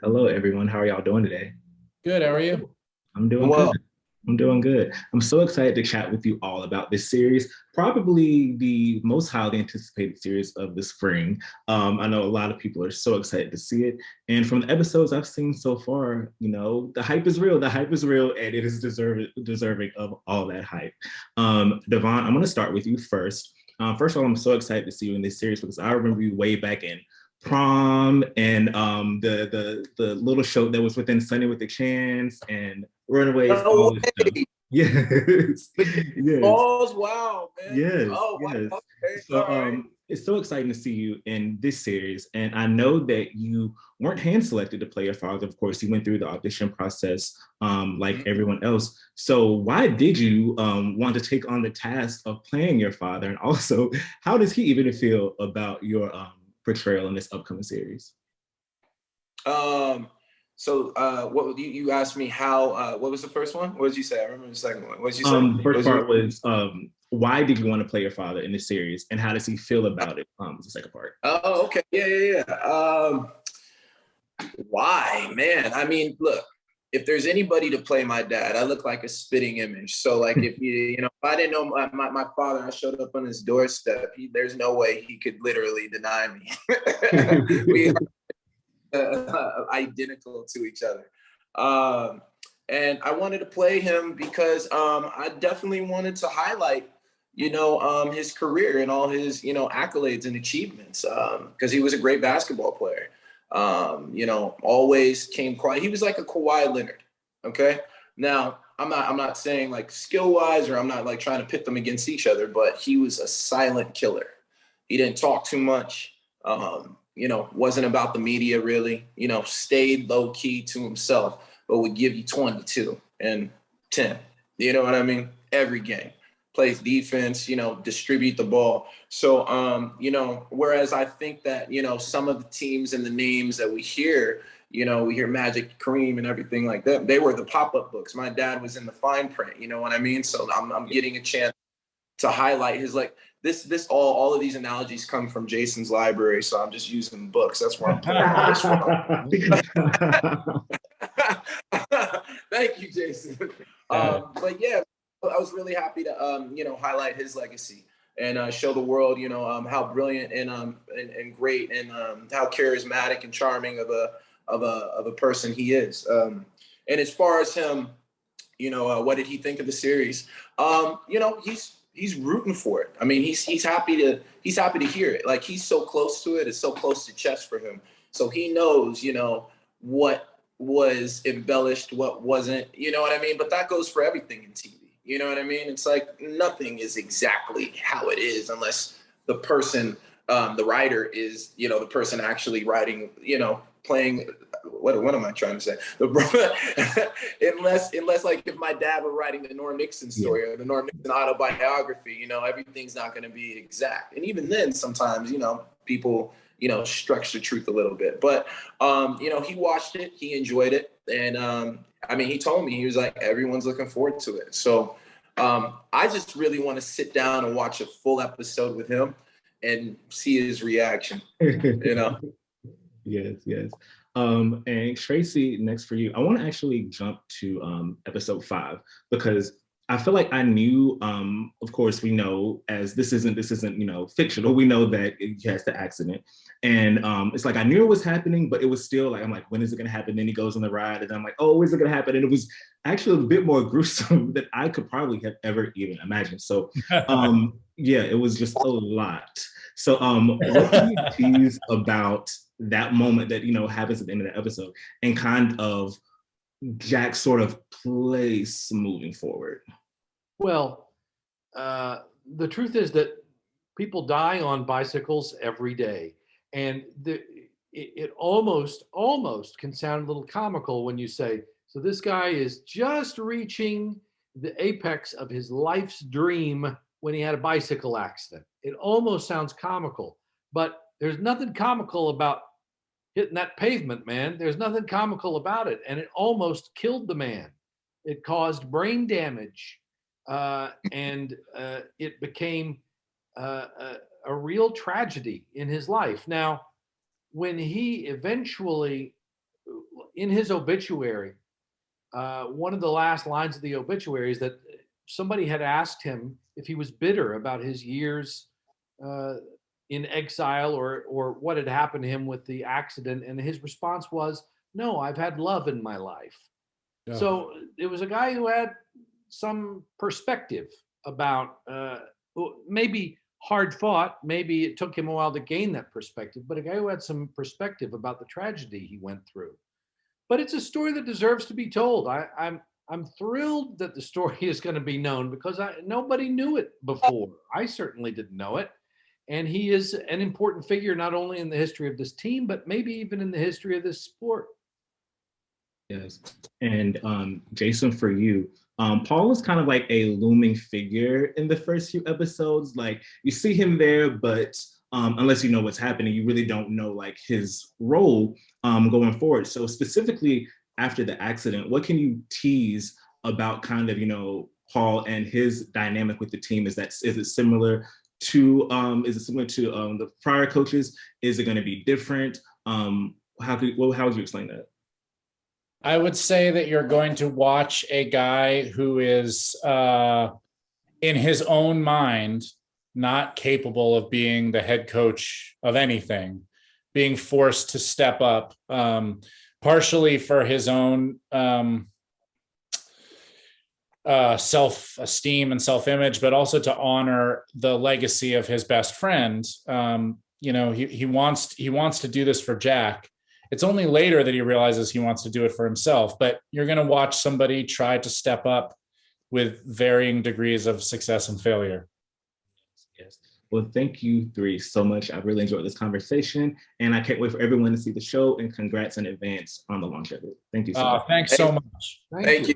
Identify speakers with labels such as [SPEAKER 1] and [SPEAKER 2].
[SPEAKER 1] Hello, everyone. How are y'all doing today?
[SPEAKER 2] Good, how are you?
[SPEAKER 1] I'm doing good.
[SPEAKER 3] Well,
[SPEAKER 1] I'm doing good. I'm so excited to chat with you all about this series, probably the most highly anticipated series of the spring. I know a lot of people are so excited to see it. And from the episodes I've seen so far, the hype is real. The hype is real, and it is deserving of all that hype. DeVaughn, I'm going to start with you first. First of all, I'm so excited to see you in this series because I remember you way back in prom and the little show that was within Sunday with the Chance and Runaways,
[SPEAKER 3] no
[SPEAKER 1] all this stuff.
[SPEAKER 3] way.
[SPEAKER 1] Yes,
[SPEAKER 3] Big
[SPEAKER 1] yes,
[SPEAKER 3] balls. Wow, man.
[SPEAKER 1] yes,
[SPEAKER 3] Oh, wow.
[SPEAKER 1] yes.
[SPEAKER 3] Okay.
[SPEAKER 1] So
[SPEAKER 3] All right.
[SPEAKER 1] it's so exciting to see you in this series. And I know that you weren't hand selected to play your father. Of course, you went through the audition process like
[SPEAKER 3] Mhm.
[SPEAKER 1] everyone else. So why did you want to take on the task of playing your father? And also, how does he even feel about your portrayal in this upcoming series?
[SPEAKER 3] Um, what you asked me how what was the first one? What did you say? I remember the second one. What did you say?
[SPEAKER 1] The
[SPEAKER 3] What
[SPEAKER 1] first
[SPEAKER 3] was your
[SPEAKER 1] part was why did you want to play your father in this series, and how does he feel about it? Was the second part.
[SPEAKER 3] Oh, okay. Yeah, yeah, yeah. Why, man? I mean, look, if there's anybody to play my dad, I look like a spitting image. So like if if I didn't know my father, I showed up on his doorstep, there's no way he could literally deny me. We identical to each other. And I wanted to play him because I definitely wanted to highlight, his career and all his, accolades and achievements because he was a great basketball player. Always came quiet. He was like a Kawhi Leonard. Okay. Now, I'm not saying like skill wise, or I'm not like trying to pit them against each other, but he was a silent killer. He didn't talk too much. Wasn't about the media really, stayed low key to himself, but would give you 22 and 10. You know what I mean? Every game. Plays defense, distribute the ball. So, whereas I think that, some of the teams and the names that we hear, we hear Magic, Kareem, and everything like that. They were the pop-up books. My dad was in the fine print. You know what I mean? So I'm getting a chance to highlight his like this all of these analogies come from Jason's library, so I'm just using books. That's where I'm pulling all this from. Thank you, Jason. But yeah, I was really happy to highlight his legacy and show the world how brilliant and great and how charismatic and charming of a person he is. And as far as him, what did he think of the series? He's rooting for it. I mean, he's happy to hear it. Like he's so close to it. It's so close to chest for him. So he knows, what was embellished, what wasn't. You know what I mean? But that goes for everything in TV. You know what I mean? It's like nothing is exactly how it is unless the person, the writer is, the person actually writing, playing what am I trying to say? unless like if my dad were writing the Norm Nixon
[SPEAKER 1] Yeah.
[SPEAKER 3] story or the Norm Nixon autobiography, everything's not going to be exact. And even then, sometimes people stretch the truth a little bit. But he watched it, he enjoyed it, and I mean, he told me he was like everyone's looking forward to it. So I just really want to sit down and watch a full episode with him and see his reaction. You know.
[SPEAKER 1] Yes, yes. And Tracy, next for you. I want to actually jump to episode 5 because I feel like I knew, of course, we know as this isn't, fictional. We know that he has the accident. And it's like I knew it was happening, but it was still like, I'm like, when is it gonna happen? Then he goes on the ride, and I'm like, oh, is it gonna happen? And it was actually a bit more gruesome than I could probably have ever even imagined. So yeah, it was just a lot. So what can you tease about that moment that happens at the end of the episode and kind of Jack's sort of place moving forward?
[SPEAKER 2] Well, the truth is that people die on bicycles every day, and it almost can sound a little comical when you say, "So this guy is just reaching the apex of his life's dream when he had a bicycle accident." It almost sounds comical, but there's nothing comical about hitting that pavement, man. There's nothing comical about it, and it almost killed the man. It caused brain damage, and it became a real tragedy in his life. Now, when he eventually in his obituary, one of the last lines of the obituary is that somebody had asked him if he was bitter about his years in exile or what had happened to him with the accident. And his response was, no, I've had love in my life. Yeah. So it was a guy who had some perspective about maybe hard fought, maybe it took him a while to gain that perspective, but a guy who had some perspective about the tragedy he went through. But it's a story that deserves to be told. I'm thrilled that the story is going to be known because nobody knew it before. I certainly didn't know it. And he is an important figure, not only in the history of this team, but maybe even in the history of this sport.
[SPEAKER 1] Yes. And Jason, for you, Paul was kind of like a looming figure in the first few episodes. Like you see him there, but unless you know what's happening, you really don't know like his role going forward. So specifically after the accident, what can you tease about kind of, Paul and his dynamic with the team? Is it similar to the prior coaches? Is it going to be different? How would you explain that?
[SPEAKER 4] I would say that you're going to watch a guy who is in his own mind not capable of being the head coach of anything, being forced to step up, partially for his own self-esteem and self-image, but also to honor the legacy of his best friend. He wants to do this for Jack. It's only later that he realizes he wants to do it for himself, but you're going to watch somebody try to step up with varying degrees of success and failure.
[SPEAKER 1] Yes. Well, thank you three so much. I really enjoyed this conversation, and I can't wait for everyone to see the show, and congrats in advance on the launch of it. Thank you so much.
[SPEAKER 4] Thanks so much.
[SPEAKER 3] Thank you.